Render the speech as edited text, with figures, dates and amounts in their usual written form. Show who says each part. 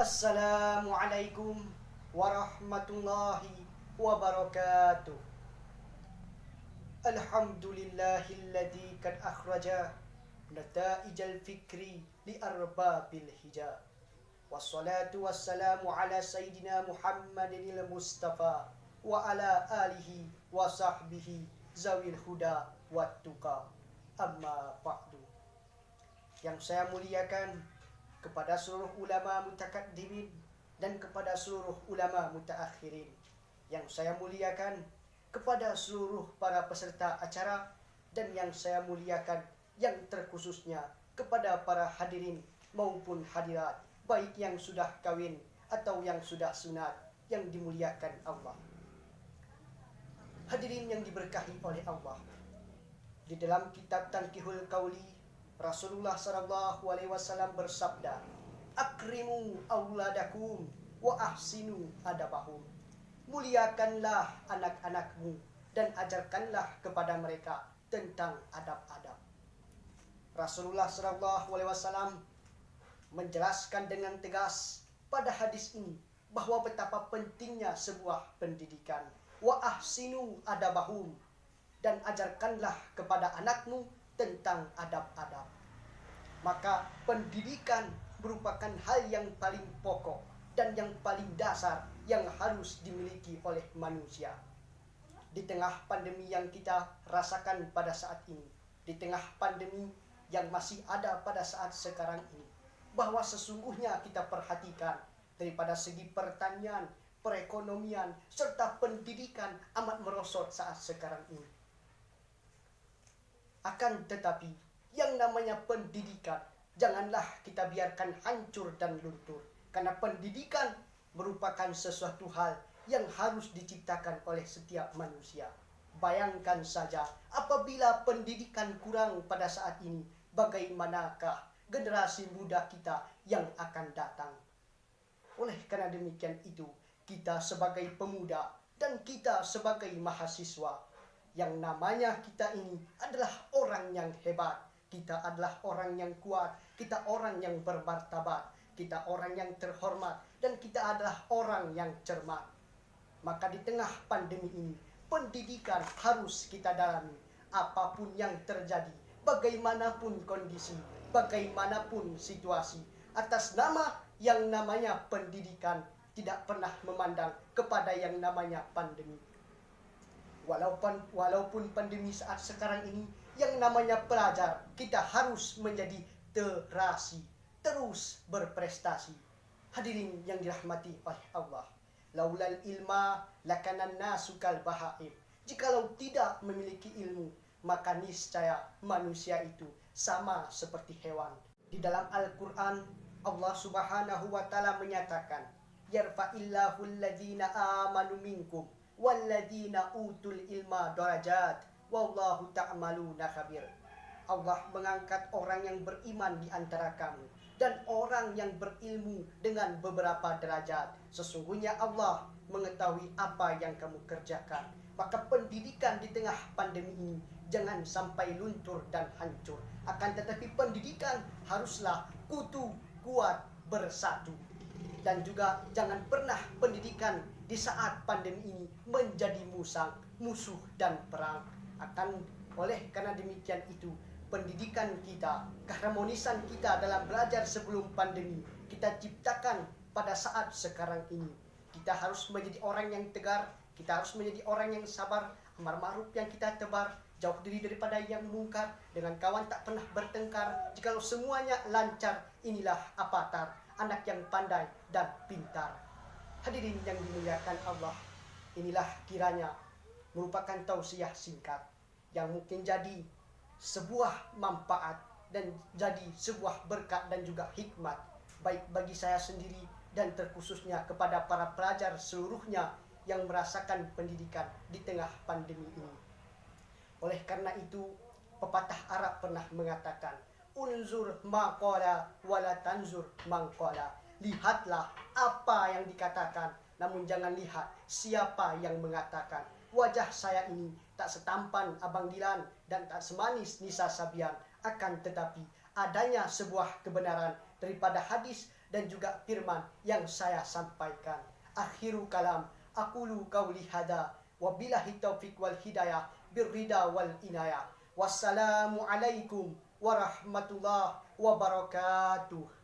Speaker 1: Assalamualaikum warahmatullahi wabarakatuh. Alhamdulillahilladzi kad akhraja nata'ijal fikri li arbabil hija. Wassalatu wassalamu ala sayyidina Muhammadinil Mustafa wa ala alihi wa sahbihi zawil huda wat tuqa. Amma ba'du. Yang saya muliakan kepada seluruh ulama mutakaddimin dan kepada seluruh ulama mutaakhirin. Yang saya muliakan kepada seluruh para peserta acara dan yang saya muliakan yang terkhususnya kepada para hadirin maupun hadirat, baik yang sudah kawin atau yang sudah sunat, yang dimuliakan Allah. Hadirin yang diberkahi oleh Allah. Di dalam kitab Tanqihul Qauli, Rasulullah sallallahu alaihi wasallam bersabda, "Akrimu auladakum wa ahsinu adabahum." Muliakanlah anak-anakmu dan ajarkanlah kepada mereka tentang adab-adab. Rasulullah sallallahu alaihi wasallam menjelaskan dengan tegas pada hadis ini bahwa betapa pentingnya sebuah pendidikan. Wa ahsinu adabahum, dan ajarkanlah kepada anakmu tentang adab-adab. Maka pendidikan merupakan hal yang paling pokok dan yang paling dasar yang harus dimiliki oleh manusia. Di tengah pandemi yang kita rasakan pada saat ini, di tengah pandemi yang masih ada pada saat sekarang ini, bahwa sesungguhnya kita perhatikan daripada segi pertanian, perekonomian, serta pendidikan amat merosot saat sekarang ini. Akan tetapi, yang namanya pendidikan, janganlah kita biarkan hancur dan luntur. Karena pendidikan merupakan sesuatu hal yang harus diciptakan oleh setiap manusia. Bayangkan saja, apabila pendidikan kurang pada saat ini, bagaimanakah generasi muda kita yang akan datang? Oleh karena demikian itu, kita sebagai pemuda dan kita sebagai mahasiswa, yang namanya kita ini adalah orang yang hebat, kita adalah orang yang kuat, kita orang yang bermartabat, kita orang yang terhormat, dan kita adalah orang yang cermat. Maka di tengah pandemi ini, pendidikan harus kita dalami. Apapun yang terjadi, bagaimanapun kondisi, bagaimanapun situasi, atas nama yang namanya pendidikan, tidak pernah memandang kepada yang namanya pandemi. Walaupun pandemi saat sekarang ini, yang namanya pelajar, kita harus menjadi terasi, terus berprestasi. Hadirin yang dirahmati oleh Allah, laulal ilma lakanan nasu kal bahaim. Jikalau tidak memiliki ilmu, maka niscaya manusia itu sama seperti hewan. Di dalam Al-Quran, Allah subhanahu wa ta'ala menyatakan, yarfa'illahu alladhina amanu minkum walladzina utul ilma darajat wallahu ta'maluna khabir. Allah mengangkat orang yang beriman di antara kamu dan orang yang berilmu dengan beberapa derajat. Sesungguhnya Allah mengetahui apa yang kamu kerjakan. Maka pendidikan di tengah pandemi ini jangan sampai luntur dan hancur. Akan tetapi pendidikan haruslah kutu kuat bersatu. Dan juga jangan pernah pendidikan di saat pandemi ini menjadi musuh dan perang. Oleh karena demikian itu, pendidikan kita, keharmonisan kita dalam belajar sebelum pandemi, kita ciptakan pada saat sekarang ini. Kita harus menjadi orang yang tegar, kita harus menjadi orang yang sabar, amar ma'ruf yang kita tebar, jauh diri daripada yang mungkar, dengan kawan tak pernah bertengkar. Jikalau semuanya lancar, inilah avatar anak yang pandai dan pintar. Hadirin yang dimuliakan Allah, inilah kiranya merupakan tausiah singkat yang mungkin jadi sebuah manfaat dan jadi sebuah berkat dan juga hikmat, baik bagi saya sendiri dan terkhususnya kepada para pelajar seluruhnya yang merasakan pendidikan di tengah pandemi ini. Oleh karena itu, pepatah Arab pernah mengatakan, unzur maqala wala tanzur mangqala. Lihatlah apa yang dikatakan, namun jangan lihat siapa yang mengatakan. Wajah saya ini tak setampan Abang Dilan dan tak semanis Nisa Sabian, akan tetapi adanya sebuah kebenaran daripada hadis dan juga firman yang saya sampaikan. Akhiru kalam, aqulu qauli hada, wabillahi taufiq wal hidayah, birrida wal inayah. Wassalamu alaikum warahmatullahi wabarakatuh.